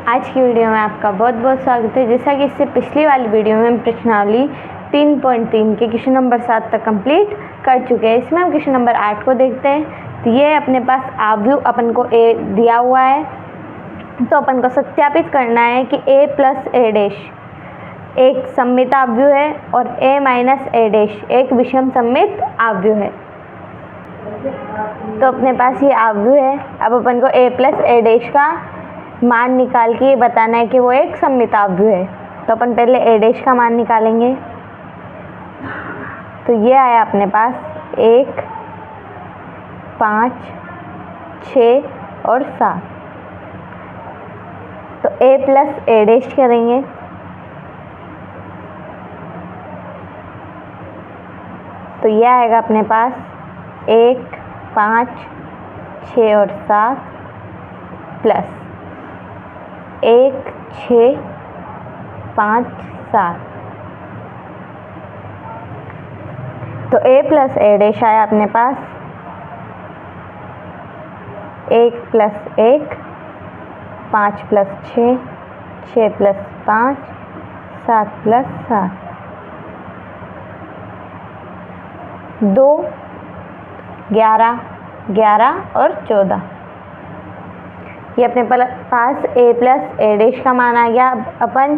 आज की वीडियो में आपका बहुत बहुत स्वागत है। जैसा कि इससे पिछली वाली वीडियो में हम प्रश्नावली 3.3 के क्वेश्चन नंबर 7 तक कंप्लीट कर चुके हैं। इसमें हम क्वेश्चन नंबर 8 को देखते हैं। तो ये अपने पास आव्यूह अपन को ए दिया हुआ है, तो अपन को सत्यापित करना है कि a प्लस ए डैश एक सममित आव्यूह है और a माइनस ए डैश एक विषम सममित आव्यूह है। तो अपने पास ये आव्यूह है। अब अपन को a प्लस ए डैश का मान निकाल के ये बताना है कि वो एक सममित आव्यूह है। तो अपन पहले ए डैश का मान निकालेंगे। तो ये आया अपने पास 1, 5, 6 और 7। तो a प्लस ए डैश करेंगे। तो ये आएगा अपने पास 1, 5, 6 और 7 प्लस 1, 6, 5, 7। तो a प्लस ए डैश आया अपने पास 1 प्लस 1, 5 प्लस 6, 6 प्लस 5, 7 प्लस 7। 2, 11, 11 और 14। ये अपने पास a प्लस ए डैश का मान आ गया। अपन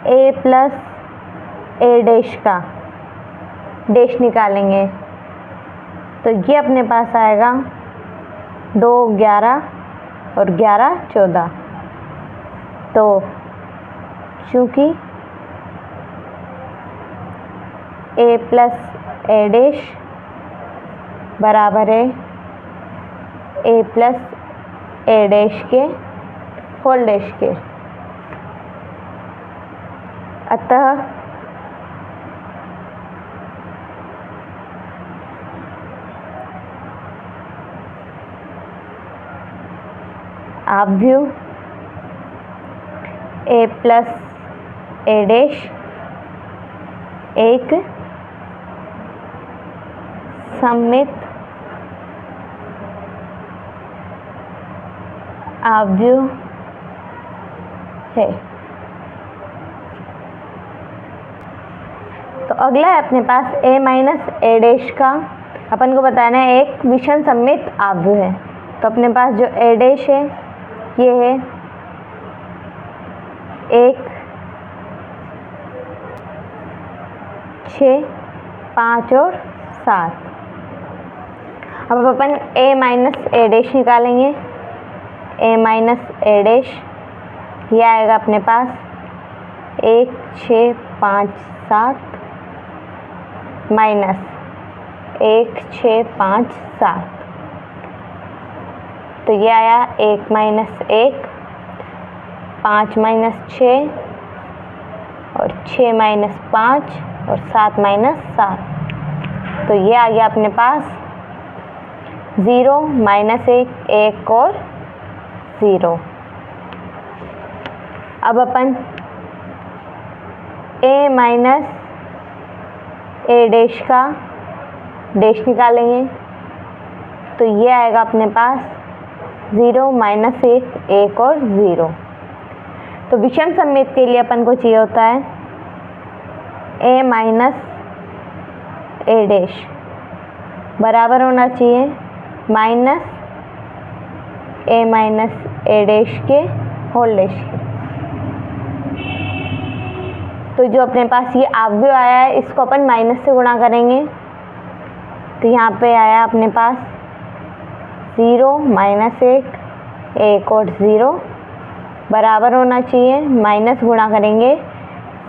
a प्लस ए डैश का डैश निकालेंगे। तो ये अपने पास आएगा 2, 11 और 11, 14। तो चूँकि a प्लस ए डैश बराबर है a प्लस ए डैश के होल डैश के, अतः आव्यूह a प्लस ए डैश एक सममित आव्यूह है। तो अगला है अपने पास a माइनस ए डैश का अपन को बताना है एक विषम सममित आव्यूह है। तो अपने पास जो ए डैश है ये है 1, 6, 5 और 7। अब अपन a माइनस ए डैश निकालेंगे। a माइनस ए डैश ये आएगा अपने पास 1, 6, 5, 7 माइनस 1, 6, 5, 7। तो ये आया 1 माइनस 1, 5 माइनस 6 और 6 माइनस 5 और 7 माइनस 7। तो ये आ गया अपने पास 0 माइनस 1, 1 और 0। अब अपन a माइनस ए डैश का डैश निकालेंगे। तो ये आएगा अपने पास 0 माइनस 1, 1 और 0। तो विषम सममित के लिए अपन को चाहिए होता है a माइनस ए डैश बराबर होना चाहिए minus a minus A dash के होल डैश के। तो जो अपने पास ये आव्यूह आया है इसको अपन माइनस से गुणा करेंगे। तो यहाँ पे आया अपने पास 0 माइनस 1, 1 और 0 बराबर होना चाहिए माइनस गुणा करेंगे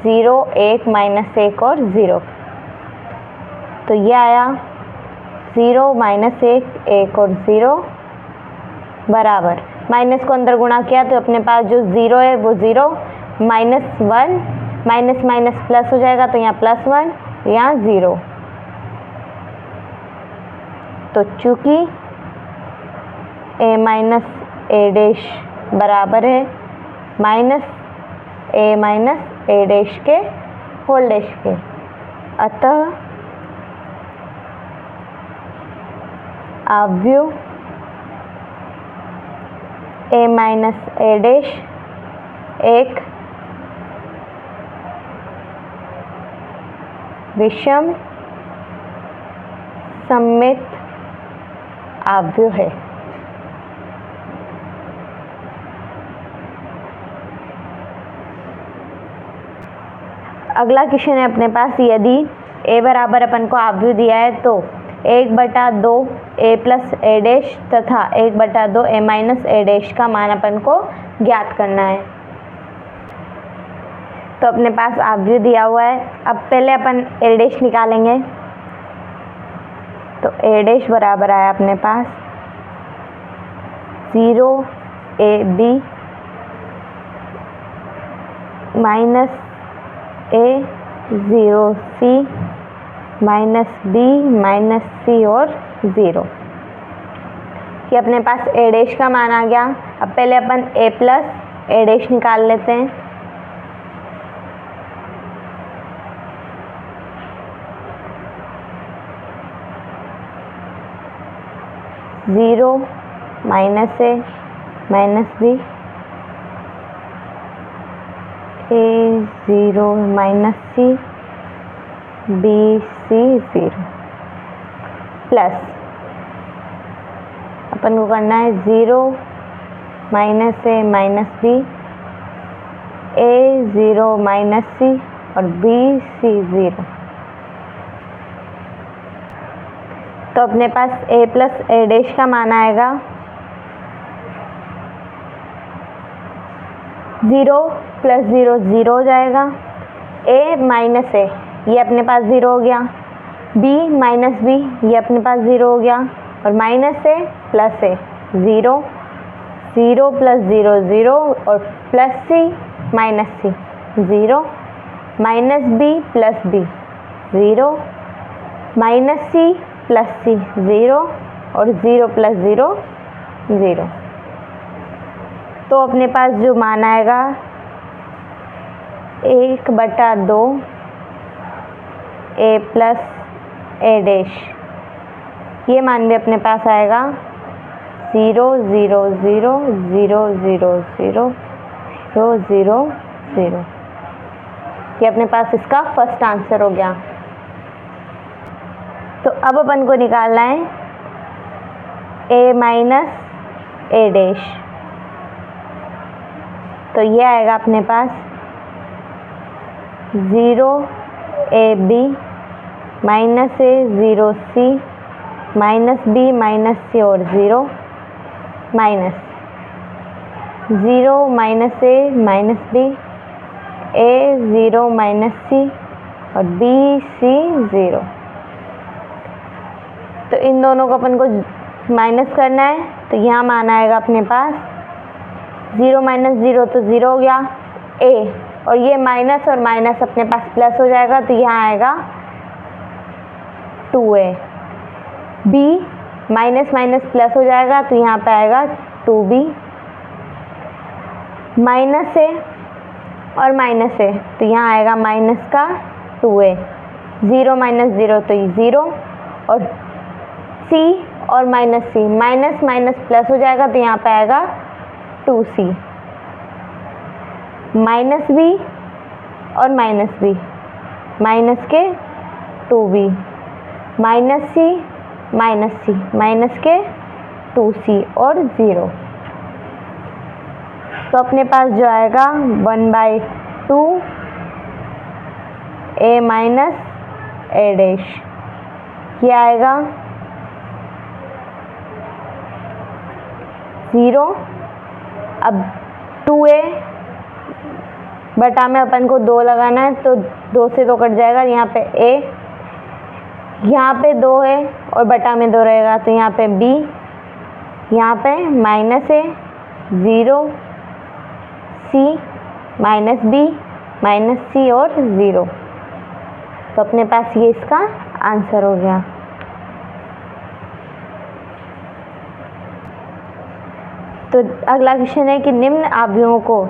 0, 1 माइनस 1 और 0। तो ये आया 0 माइनस 1, 1 और 0 बराबर माइनस को अंदर गुणा किया तो अपने पास जो 0 है वो 0 माइनस 1 माइनस माइनस प्लस हो जाएगा। तो यहाँ +1 यहाँ 0। तो चूँकि a माइनस ए डैश बराबर है minus a minus A dash के होल डैश के, अतः आव्यूह ए माइनस ए डैश एक विषम सममित अवयव है। अगला क्वेश्चन है अपने पास, यदि ए बराबर अपन को अवयव दिया है तो 1/2 ए प्लस ए डैश तथा 1/2 ए माइनस ए डैश का मान अपन को ज्ञात करना है। तो अपने पास अवयव दिया हुआ है। अब पहले अपन ए डैश निकालेंगे। तो ए डैश बराबर आया अपने पास 0ab माइनस ए 0c minus B minus C और 0। ये अपने पास ए डैश का मान आ गया। अब पहले अपन ए प्लस ए डैश निकाल लेते हैं। Zero minus A minus B A 0 minus C B C 0 plus अपन को करना है 0 minus A minus B A 0 minus C और बी सी 0। तो अपने पास ए प्लस ए डैश का मान आएगा 0 प्लस 0 0 हो जाएगा। ए माइनस ए ये अपने पास 0 हो गया। बी माइनस बी ये अपने पास 0 हो गया और minus A plus A 0 0 plus 0 0 और plus C minus C 0 minus B plus B 0 minus C plus C 0 और 0 प्लस 0 0। तो अपने पास जो मान आएगा 1/2 ए प्लस ए डैश, ये मान भी अपने पास आएगा 0 0 0 0 0 0 0 0 0। ये अपने पास इसका फर्स्ट आंसर हो गया। तो अब अपन को निकालना है ए माइनस ए डैश। तो ये आएगा अपने पास 0 A B minus A 0 C minus B minus C और 0 minus 0 minus A minus B A 0 minus C और बी सी 0। तो इन दोनों को अपन को माइनस करना है। तो यहाँ मान आएगा अपने पास 0 माइनस 0 तो 0 हो गया ए और ये माइनस और माइनस अपने पास प्लस हो जाएगा। तो यहाँ आएगा 2a। b minus minus plus हो जाएगा तो यहाँ पे आएगा 2b माइनस ए और माइनस ए तो यहाँ आएगा माइनस का 2a 0 माइनस 0 तो 0 और c और माइनस सी माइनस माइनस प्लस हो जाएगा तो यहाँ पे आएगा 2c माइनस b और माइनस b माइनस के 2b माइनस c माइनस के 2c और 0। तो अपने पास जो आएगा 1/2 ए माइनस ए डैश, ये आएगा 0। अब 2a बटा में अपन को 2 लगाना है तो 2 से 2 कट जाएगा। यहाँ पे a यहाँ पे 2 है और बटा में 2 रहेगा तो यहाँ पे b यहाँ पे minus a 0 c minus b minus c और 0। तो अपने पास ये इसका आंसर हो गया। तो अगला क्वेश्चन है कि निम्न अवयवों को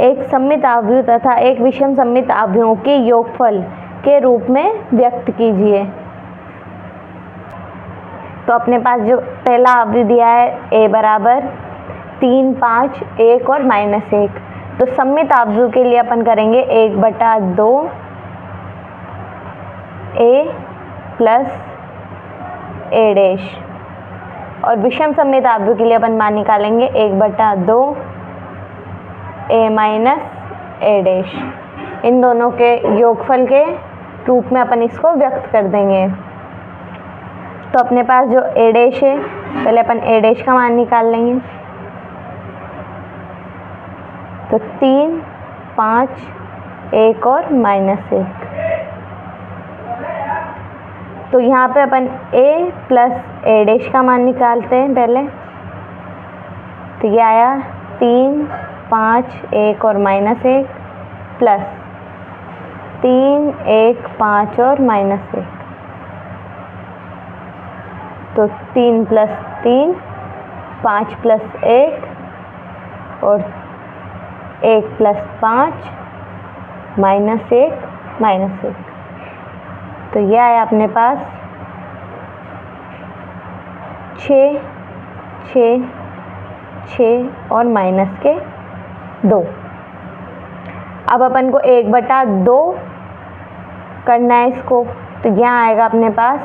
एक सममित अवयव तथा एक विषम सममित अवयवों के योगफल के रूप में व्यक्त कीजिए। तो अपने पास जो पहला अवयव दिया है a बराबर 3, 5, 1 और -1। तो सममित आव्यूह के लिए अपन करेंगे 1/2 a प्लस a डैश, और विषम सममित आव्यूह के लिए अपन मान निकालेंगे 1/2 a माइनस a डैश। इन दोनों के योगफल के रूप में अपन इसको व्यक्त कर देंगे। तो अपने पास जो a डैश है, पहले अपन a डैश का मान निकाल लेंगे। तो 3, 5, 1 और -1। तो यहाँ पे अपन a प्लस a डैश का मान निकालते हैं पहले। तो ये आया 3, 5, 1 और -1 प्लस 3, 1, 5 और -1। तो 3 प्लस 3, 5 प्लस 1 और 1 प्लस 5 -1 -1। तो ये आया अपने पास 6, 6, 6 और -2। अब अपन को 1/2 करना है इसको। तो यहाँ आएगा अपने पास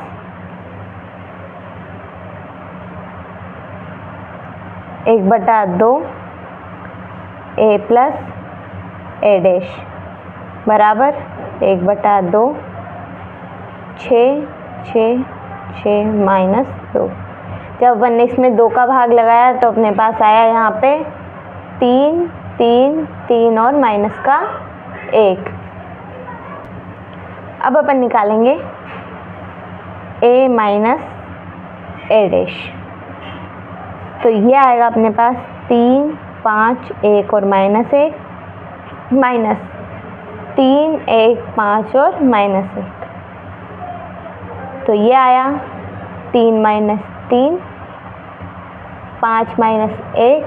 1/2 a प्लस a डैश बराबर 1/2 6, 6, 6 -2। जब अपन ने इसमें 2 का भाग लगाया तो अपने पास आया यहाँ पे 3, 3, 3 और -1। अब अपन निकालेंगे a माइनस a डैश। तो ये आएगा अपने पास 3, 5, 1 और -1 माइनस 3, 1, 5 और -1। तो ये आया 3 - 3, 5 - 1,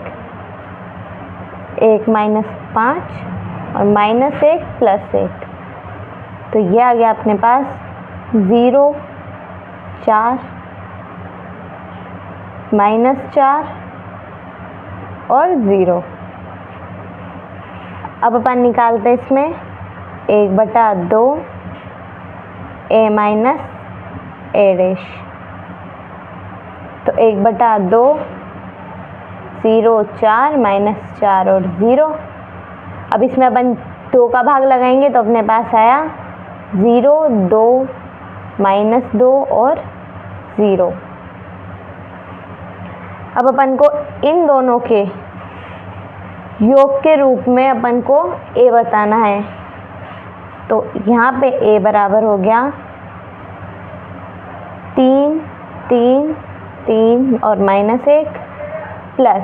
1 - 5 और -1 प्लस 1। तो ये आ गया अपने पास 0, 4, -4 और 0। अब अपन निकालते हैं इसमें 1/2 a माइनस a डैश। तो 1/2 0, 4 -4 और 0। अब इसमें अपन 2 का भाग लगाएंगे तो अपने पास आया 0, 2, -2 और 0। अब अपन को इन दोनों के योग के रूप में अपन को a बताना है। तो यहाँ पे a बराबर हो गया 3, 3, 3 और -1 प्लस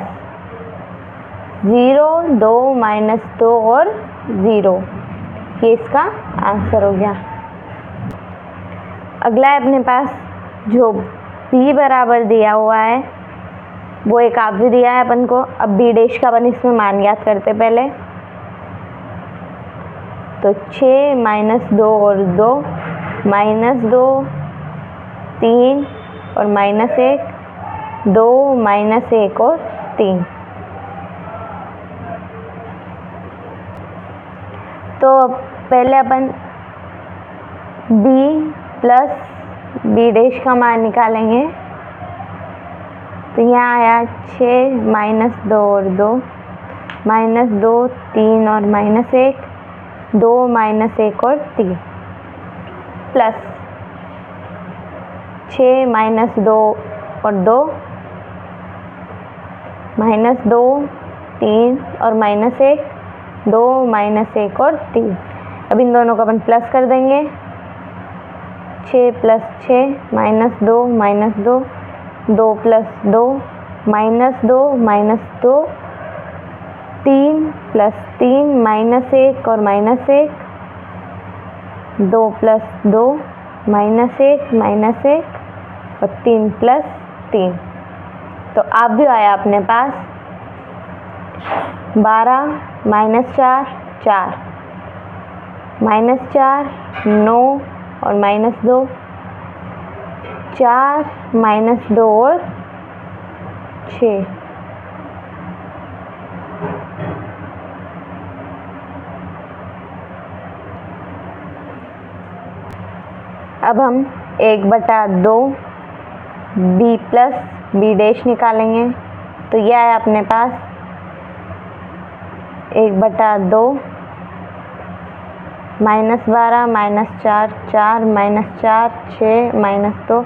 0, 2, -2 और 0। ये इसका आंसर हो गया। अगला है अपने पास जो b बराबर दिया हुआ है, वो एक आव्यूह दिया है अपन को। अब b डैश का अपन इसमें मान ज्ञात करते पहले। तो 6 -2 और 2 -2 3 और -1 2 -1 और 3। तो पहले अपन b प्लस b डैश का मान निकालेंगे। तो यहाँ आया 6 -2 और 2 -2 3 और -1 2 -1 और 3 प्लस 6 -2 और 2 -2 3 और -1 2 -1 और 3। अब इन दोनों को अपन प्लस कर देंगे। 6 + 6 -2 -2 2 + 2 -2 -2 3 + 3 -1 और -1 2 + 2 -1 -1 और 3 + 3। तो आव्यूह आया अपने पास 12 -4 4 -4 9 और -2 4 -2 और 6 अब हम 1/2 b प्लस b डैश निकालेंगे। तो यह है अपने पास 1/2 -12 -4 4 -4 6 -2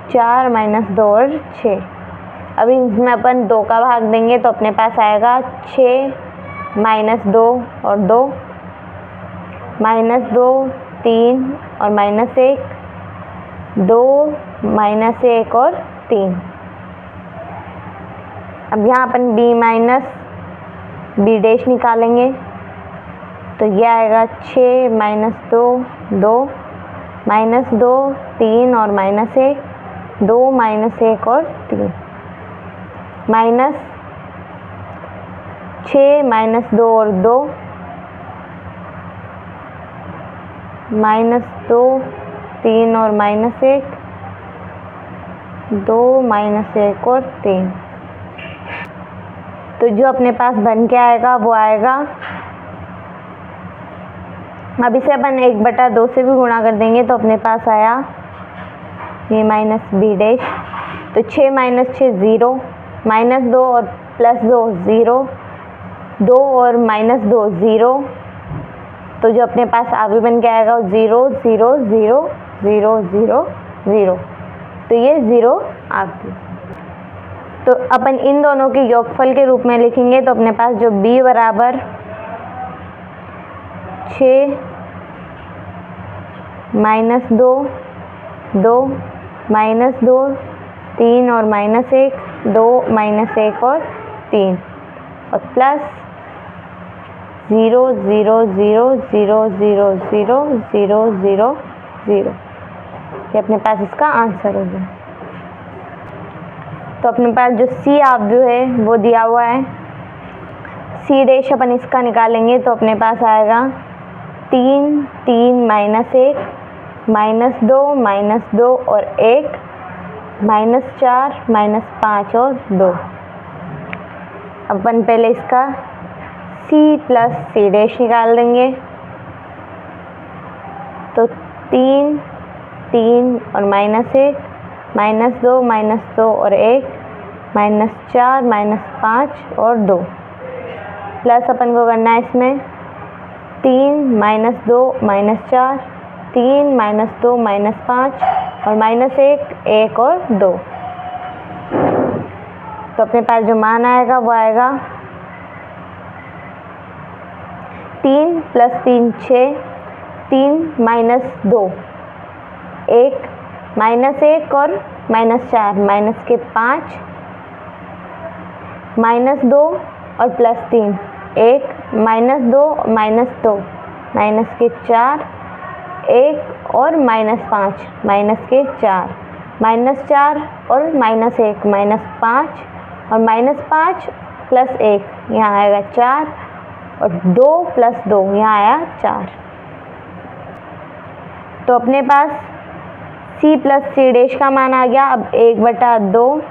4 -2 और 6। अभी इसमें अपन 2 का भाग देंगे तो अपने पास आएगा 6 -2 और 2 -2 3 और -1 2 -1 और 3। अब यहाँ अपन b माइनस b डैश निकालेंगे। तो यह आएगा 6 -2 2 -2 3 और -1 2 -1 और 3 माइनस 6 -2 और 2 -2 3 और -1 2 -1 और 3। तो जो अपने पास बन के आएगा वो आएगा, अब इसे अपन 1/2 से भी गुणा कर देंगे तो अपने पास आया ये -b डैश। तो 6 - 6 0 -2 और +2 0 2 और -2 0। तो जो अपने पास आगे बन के आएगा 0 0 0 0 0 0। तो ये 0 आ गई। तो अपन इन दोनों के योगफल के रूप में लिखेंगे तो अपने पास जो b बराबर 6 -2 2 -2 3 और -1 2 -1 और 3 और प्लस 0 0 0 0 0 0 0 0 0। ये अपने पास इसका आंसर हो गया। तो अपने पास जो c आव्यूह है वो दिया हुआ है। c डैश अपन इसका निकालेंगे तो अपने पास आएगा 3 3 -1 -2 -2 और 1 -4 -5 और 2। अपन पहले इसका c प्लस c डैश निकाल देंगे। तो 3 3 और -1 -2 -2 और 1 -4 -5 और 2 प्लस अपन को करना है इसमें 3 -2 -4 3 -2 -5 और -1 1 और 2। तो अपने पास जो मान आएगा वो आएगा 3 + 3 6 3 -2 1 -1 और -4 -5 -2 और +3 1 -2 -2 -4 1 और -5 -4 -4 और -1 -5 और -5 + 1 यहाँ आएगा 4 और 2 + 2 यहाँ आया 4। तो अपने पास c प्लस c डैश का मान आ गया। अब 1/2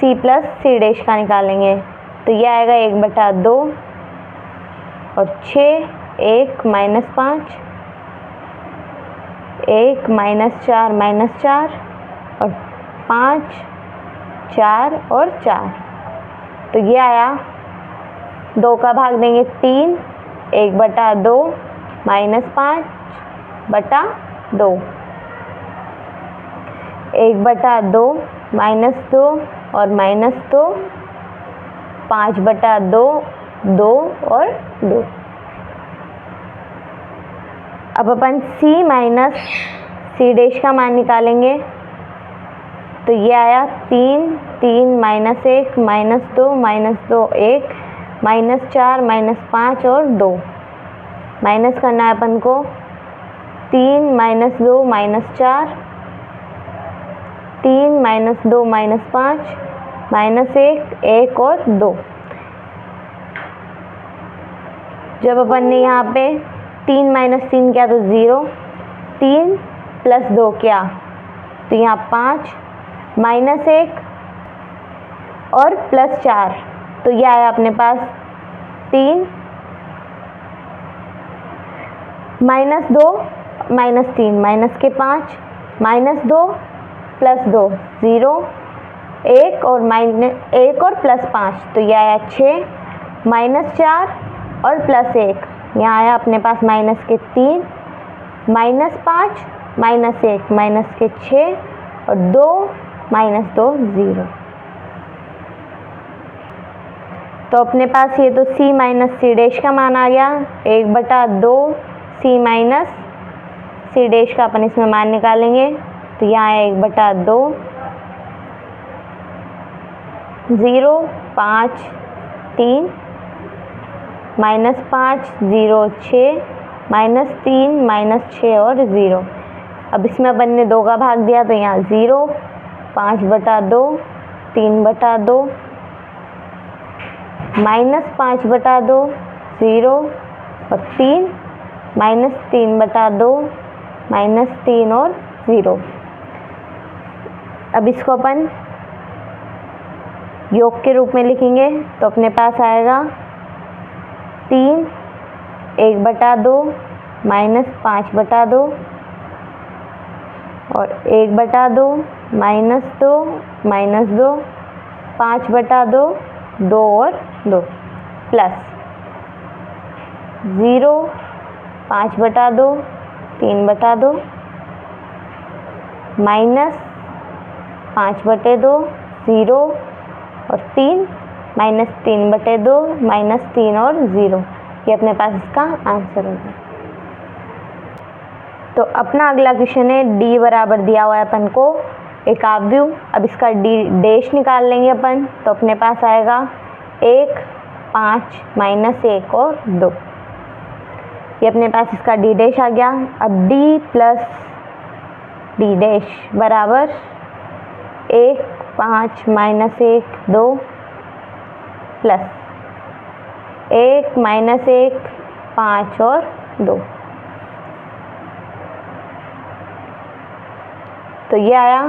c प्लस c डैश का निकालेंगे तो यह आएगा 1/2 और 6 1 -5 1 -4 -4 और 5 4 और 4। तो ये आया 2 का भाग देंगे 3 1/2 -5/2 1/2 -2 और -2 5/2 2 और 2। अब अपन c माइनस c डैश का मान निकालेंगे तो ये आया 3 3 -1 -2 -2 1 -4 -5 और 2 माइनस करना है अपन को 3 -2 -4 3 -2 -5 -1 1 और 2। जब अपन ने यहाँ पे 3 - 3 किया तो 0 3 + 2 किया तो यहाँ 5 -1 और +4 तो यह आया अपने पास 3 -2 -3 माइनस के 5 -2 +2 0 1 और -1 और +5 तो ये आया 6 -4 और +1 यहाँ आया अपने पास माइनस के 3 -5 -1 माइनस के 6 और 2 -2 0। तो अपने पास ये तो c माइनस सी डैश का मान आ गया 1/2 c माइनस सी डैश का अपन इसमें मान निकालेंगे तो यहाँ आया 1/2 0 5 3 -5 0 6 -3 -6 और 0। अब इसमें अपन ने 2 का भाग दिया तो यहाँ 0 5/2 3/2 -5/2 0 और 3 -3/2 -3 और 0। अब इसको अपन योग के रूप में लिखेंगे तो अपने पास आएगा 3 1/2 -5/2 और 1/2 -2 -2 5/2 2 और 2 प्लस 0 5/2 3/2 माइनस 5/2 0 और 3 -3/2 -3 और 0। ये अपने पास इसका आंसर होगा। तो अपना अगला क्वेश्चन है d बराबर दिया हुआ है अपन को एक आव्यूह। अब इसका d डैश निकाल लेंगे अपन तो अपने पास आएगा 1 5 -1 और 2। ये अपने पास इसका d डैश आ गया। अब d प्लस d डैश बराबर 1 5 -1 2 प्लस 1 -1 5 और 2। तो ये आया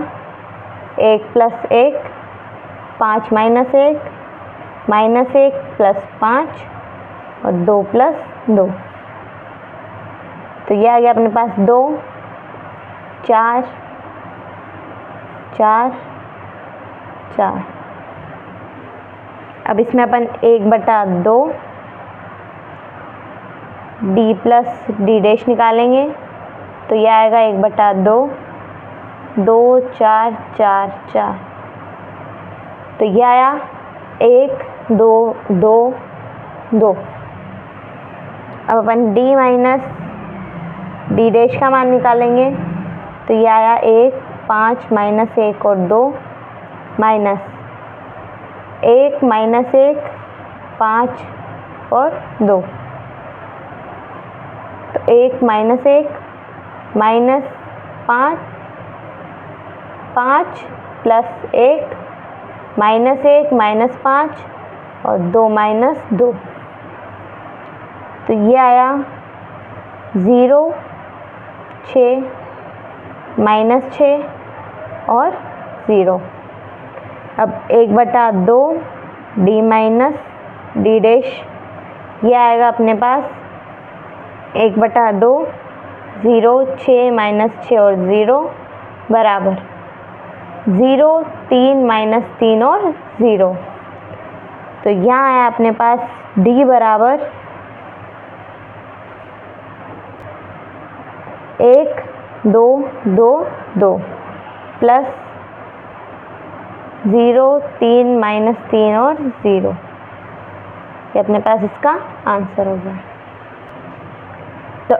1 + 1 5 - 1 -1 + 5 और 2 + 2। तो ये आ गया अपने पास 2 4 4 4। अब इसमें अपन 1/2 d प्लस d डैश निकालेंगे तो ये आएगा 1/2 2 4 4 4। तो ये आया 1 2 2 2। अब अपन d माइनस d डैश का मान निकालेंगे तो ये आया 1 5 -1 और 2 माइनस 1 -1 5 और 2। तो 1 -1 -5 5 + 1 -1 -5 और 2 -2। तो ये आया 0 6 -6 और 0। अब 1/2 d माइनस d डैश ये आएगा अपने पास 1/2 0 6 -6 और 0 बराबर 0 3 -3 और 0। तो यहाँ आया अपने पास d बराबर 1 2 2 2 प्लस 0 3 -3 और 0। ये अपने पास इसका आंसर होगा। तो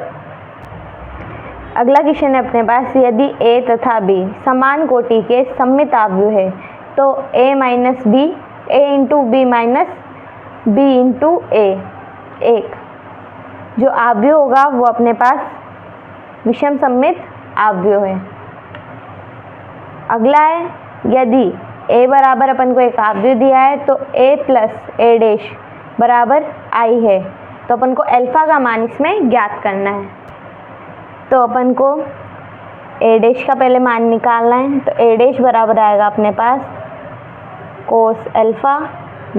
अगला क्वेश्चन है अपने पास यदि a तथा b समान कोटि के सममित आव्यूह है तो a - b a × b - b × a एक जो आव्यूह होगा वो अपने पास विषम सममित आव्यूह है। अगला है यदि a बराबर अपन को एक आव्यूह दिया है तो a + a डैश बराबर i है तो अपन को अल्फा का मान इसमें ज्ञात करना है। तो अपन को a डैश का पहले मान निकालना है तो a डैश बराबर आएगा अपने पास cos अल्फा -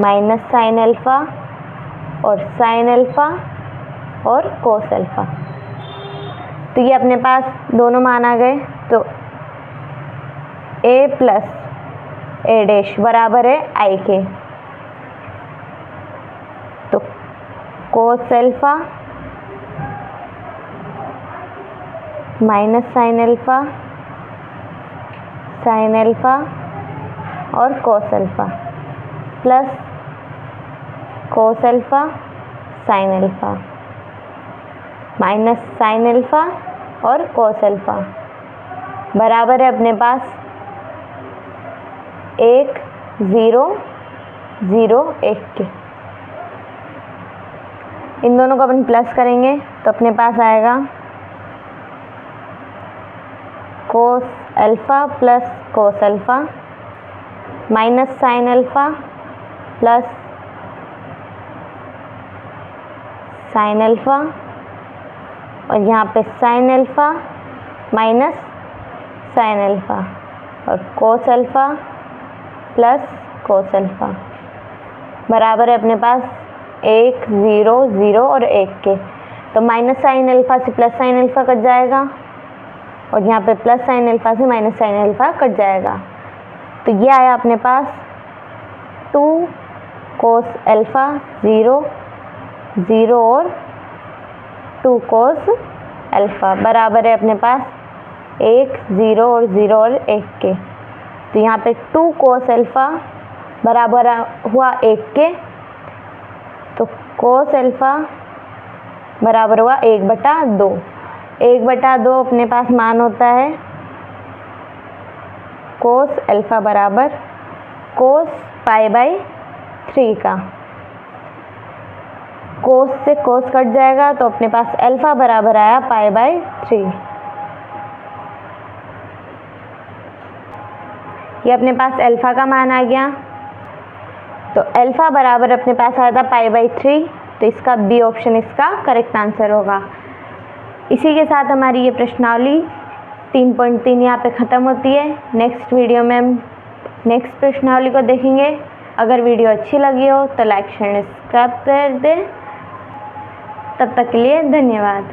sin अल्फा और sin अल्फा और cos अल्फा। तो ये अपने पास दोनों मान आ गए। तो a प्लस a डैश बराबर है i के। तो cos alpha minus sine alpha और cos alpha plus cos alpha sine alpha minus sine alpha और कोस अल्फा बराबर है अपने पास 1 0 0 1 के। इन दोनों को अपन प्लस करेंगे तो अपने पास आएगा cos alpha plus cos alpha minus sine alpha plus sine alpha और यहाँ पे sine alpha minus sine alpha और cos alpha plus cos alpha बराबर है अपने पास 1 0 0 और 1 के। तो माइनस साइन अल्फा से प्लस साइन अल्फा कट जाएगा और यहाँ पे प्लस साइन अल्फा से माइनस साइन अल्फा कट जाएगा। तो ये आया अपने पास 2 कोस अल्फा 0 0 और 2 कोस अल्फा बराबर है अपने पास 1 0 और 0 और 1 के। तो यहाँ पे 2 कोस अल्फा बराबर हुआ 1 के। तो कोस अल्फा बराबर हुआ 1/2। 1/2 अपने पास मान होता है कोस अल्फा बराबर कोस π/3 का। कोस से कोस कट जाएगा तो अपने पास अल्फा बराबर आया π/3। ये अपने पास अल्फा का मान आ गया। तो अल्फा बराबर अपने पास आया था π/3। तो इसका बी ऑप्शन इसका करेक्ट आंसर होगा। इसी के साथ हमारी ये प्रश्नावली 3.3 यहाँ पे ख़त्म होती है। नेक्स्ट वीडियो में हम नेक्स्ट प्रश्नावली को देखेंगे। अगर वीडियो अच्छी लगी हो तो लाइक शेयर सब्सक्राइब कर दें। तब तक के लिए धन्यवाद।